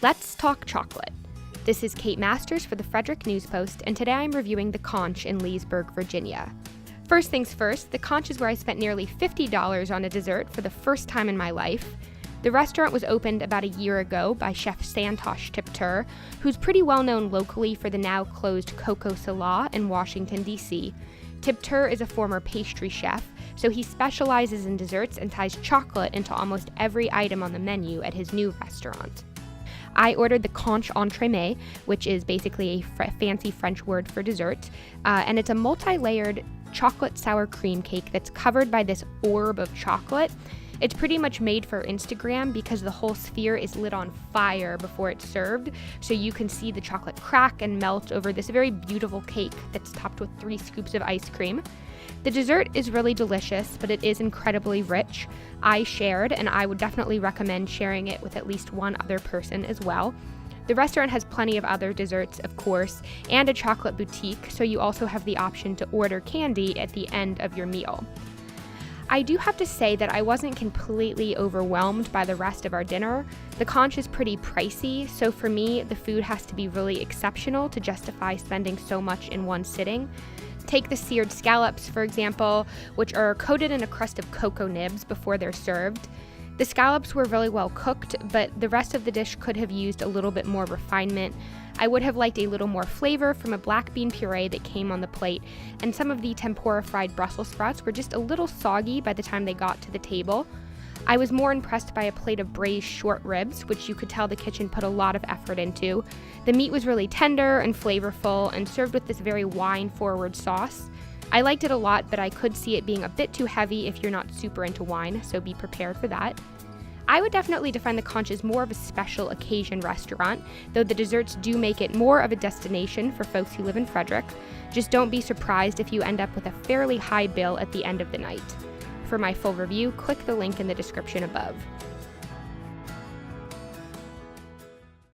Let's talk chocolate. This is Kate Masters for the Frederick News Post, and today I'm reviewing the Conch in Leesburg, Virginia. First things first, the Conch is where I spent nearly $50 on a dessert for the first time in my life. The restaurant was opened about a year ago by Chef Santosh Tiptur, who's pretty well known locally for the now closed Coco Salah in Washington, D.C. Tiptur is a former pastry chef, so he specializes in desserts and ties chocolate into almost every item on the menu at his new restaurant. I ordered the Conche entremet, which is basically a fancy French word for dessert, and it's a multi-layered chocolate sour cream cake that's covered by this orb of chocolate. It's pretty much made for Instagram because the whole sphere is lit on fire before it's served, so you can see the chocolate crack and melt over this very beautiful cake that's topped with 3 scoops of ice cream. The dessert is really delicious, but it is incredibly rich. I shared, and I would definitely recommend sharing it with at least one other person as well. The restaurant has plenty of other desserts, of course, and a chocolate boutique, so you also have the option to order candy at the end of your meal. I do have to say that I wasn't completely overwhelmed by the rest of our dinner. The Conch is pretty pricey, so for me, the food has to be really exceptional to justify spending so much in one sitting. Take the seared scallops, for example, which are coated in a crust of cocoa nibs before they're served. The scallops were really well cooked, but the rest of the dish could have used a little bit more refinement. I would have liked a little more flavor from a black bean puree that came on the plate, and some of the tempura fried Brussels sprouts were just a little soggy by the time they got to the table. I was more impressed by a plate of braised short ribs, which you could tell the kitchen put a lot of effort into. The meat was really tender and flavorful and served with this very wine-forward sauce. I liked it a lot, but I could see it being a bit too heavy if you're not super into wine, so be prepared for that. I would definitely define the Conch as more of a special occasion restaurant, though the desserts do make it more of a destination for folks who live in Frederick. Just don't be surprised if you end up with a fairly high bill at the end of the night. For my full review, click the link in the description above.